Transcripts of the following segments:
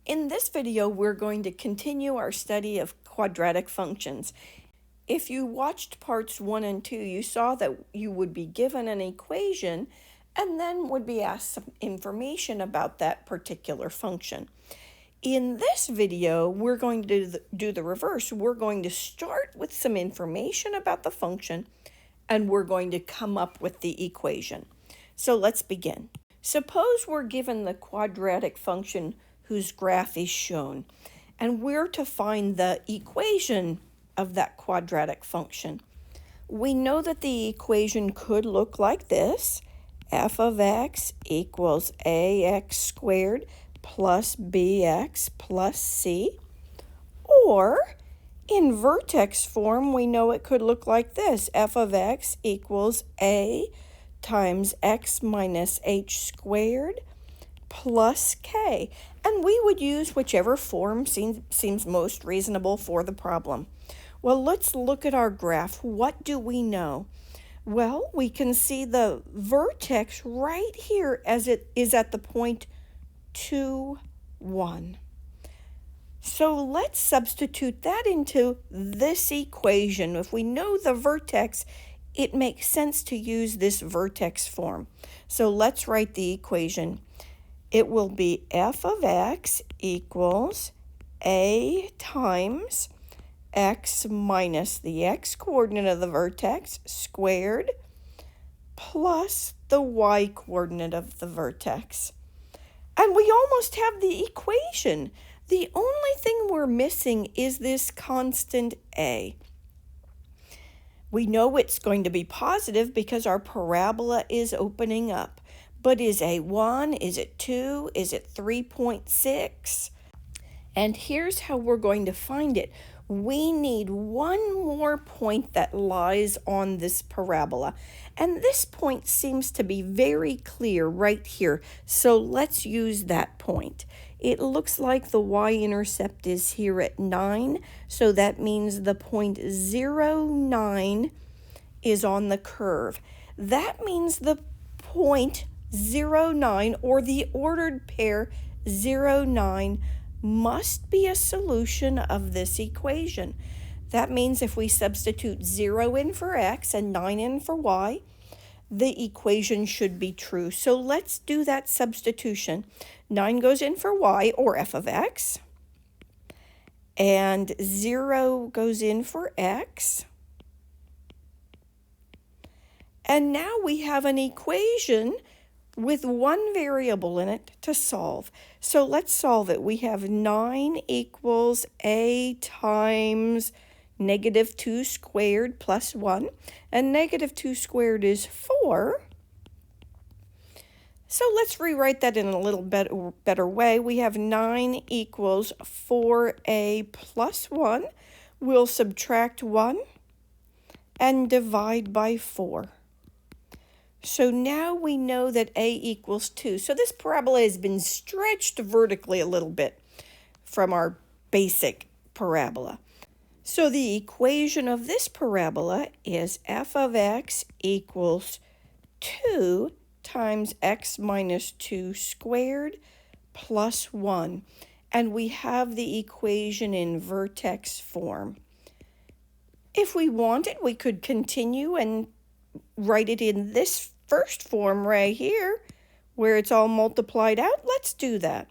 In this video, we're going to continue our study of quadratic functions. If you watched parts 1 and 2, you saw that you would be given an equation and then would be asked some information about that particular function. In this video, we're going to do the reverse. We're going to start with some information about the function and we're going to come up with the equation. So let's begin. Suppose we're given the quadratic function whose graph is shown, and we're to find the equation of that quadratic function. We know that the equation could look like this: f of x equals ax squared plus bx plus c. Or in vertex form, we know it could look like this: f of x equals a times x minus h squared plus k. And we would use whichever form seems most reasonable for the problem. Well, let's look at our graph. What do we know? Well, we can see the vertex right here as it is at the point 2, 1. So let's substitute that into this equation. If we know the vertex, it makes sense to use this vertex form. So let's write the equation. It will be f of x equals a times x minus the x coordinate of the vertex squared plus the y coordinate of the vertex. And we almost have the equation. The only thing we're missing is this constant a. We know it's going to be positive because our parabola is opening up. But is a 1? Is it 2? Is it 3.6? And here's how we're going to find it. We need one more point that lies on this parabola. And this point seems to be very clear right here. So let's use that point. It looks like the y-intercept is here at 9. So that means the point 0, 9 is on the curve. That means the point 0, 9, or the ordered pair 0, 9, must be a solution of this equation. That means if we substitute 0 in for x and 9 in for y, the equation should be true. So let's do that substitution. 9 goes in for y, or f of x, and 0 goes in for x. And now we have an equation with one variable in it to solve. So let's solve it. We have 9 equals a times negative 2 squared plus 1. And negative 2 squared is 4. So let's rewrite that in a little better way. We have 9 equals 4a plus 1. We'll subtract 1 and divide by 4. So now we know that a equals 2. So this parabola has been stretched vertically a little bit from our basic parabola. So the equation of this parabola is f of x equals 2 times x minus 2 squared plus 1. And we have the equation in vertex form. If we wanted, we could continue and write it in this first form right here, where it's all multiplied out. Let's do that.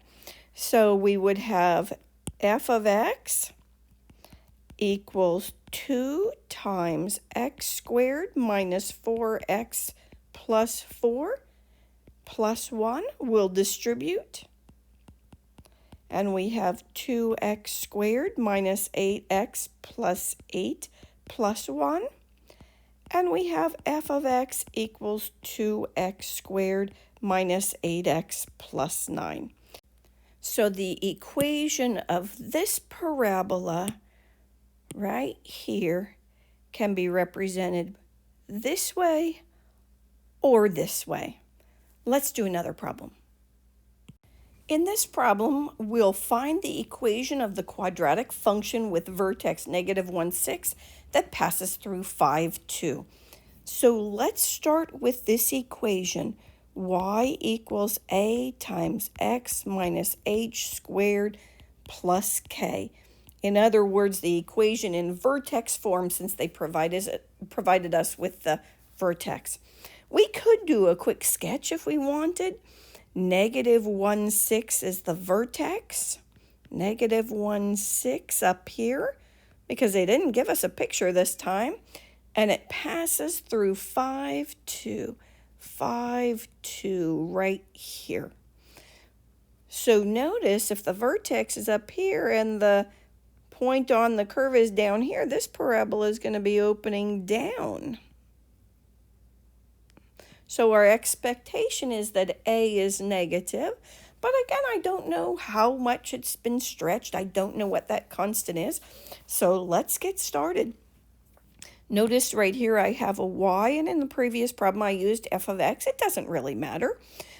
So we would have f of x equals 2 times x squared minus 4x plus 4 plus 1. We'll distribute. And we have 2x squared minus 8x plus 8 plus 1. And we have f of x equals 2x squared minus 8x plus 9. So the equation of this parabola right here can be represented this way or this way. Let's do another problem. In this problem, we'll find the equation of the quadratic function with vertex negative 1, 6 that passes through 5, 2. So let's start with this equation. y equals a times x minus h squared plus k. In other words, the equation in vertex form, since they provided us with the vertex. We could do a quick sketch if we wanted. Negative 1, 6 is the vertex. Negative 1, 6 up here, because they didn't give us a picture this time. And it passes through 5, 2, 5, 2 right here. So notice if the vertex is up here and the point on the curve is down here, this parabola is going to be opening down. So our expectation is that A is negative, but again, I don't know how much it's been stretched. I don't know what that constant is. So let's get started. Notice right here I have a y, and in the previous problem I used f of x. It doesn't really matter.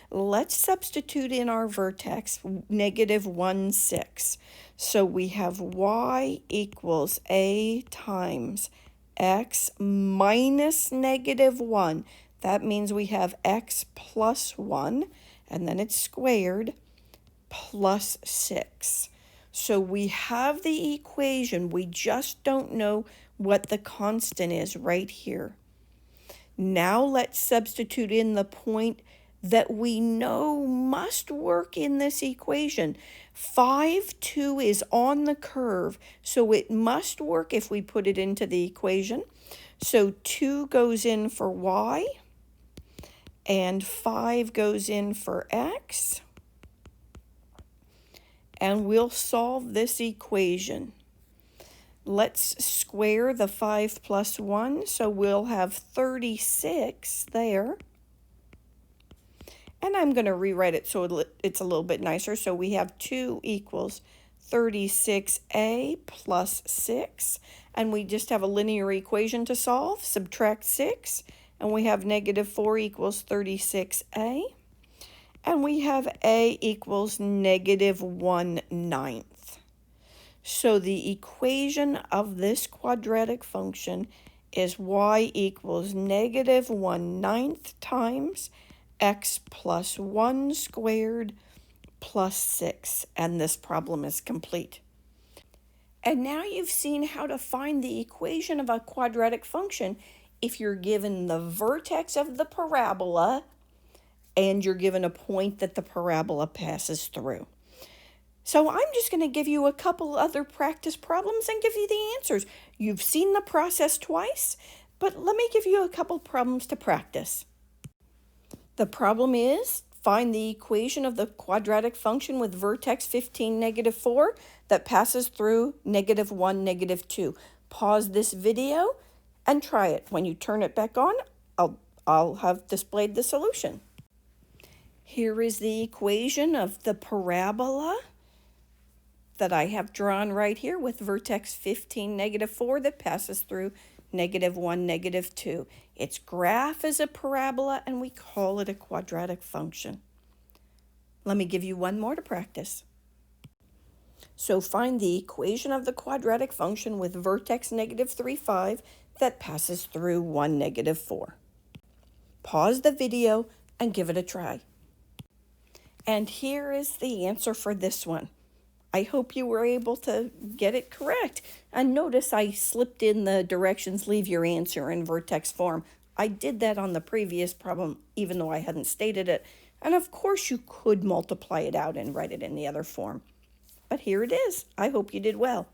Let's substitute in our vertex, negative 1, 6. So we have y equals a times x minus negative 1. That means we have x plus 1, and then it's squared, plus 6. So we have the equation. We just don't know what the constant is right here. Now let's substitute in the point that we know must work in this equation. 5, 2 is on the curve, so it must work if we put it into the equation. So 2 goes in for y, and 5 goes in for x. And we'll solve this equation. Let's square the 5 plus 1, so we'll have 36 there. And I'm going to rewrite it so it's a little bit nicer. So we have 2 equals 36a plus 6. And we just have a linear equation to solve. Subtract 6. And we have negative 4 equals 36a. And we have a equals negative 1/9. So the equation of this quadratic function is y equals negative 1/9 times x plus 1 squared plus 6. And this problem is complete. And now you've seen how to find the equation of a quadratic function if you're given the vertex of the parabola and you're given a point that the parabola passes through. So I'm just going to give you a couple other practice problems and give you the answers. You've seen the process twice, but let me give you a couple problems to practice. The problem is find the equation of the quadratic function with vertex 15, negative 4 that passes through negative 1, negative 2. Pause this video and try it. When you turn it back on, I'll have displayed the solution. Here is the equation of the parabola that I have drawn right here with vertex 15, negative 4 that passes through negative 1, negative 2. Its graph is a parabola, and we call it a quadratic function. Let me give you one more to practice. So find the equation of the quadratic function with vertex negative 3, 5 that passes through 1, negative 4. Pause the video and give it a try. And here is the answer for this one. I hope you were able to get it correct. And notice I slipped in the directions, leave your answer in vertex form. I did that on the previous problem, even though I hadn't stated it. And of course you could multiply it out and write it in the other form. But here it is. I hope you did well.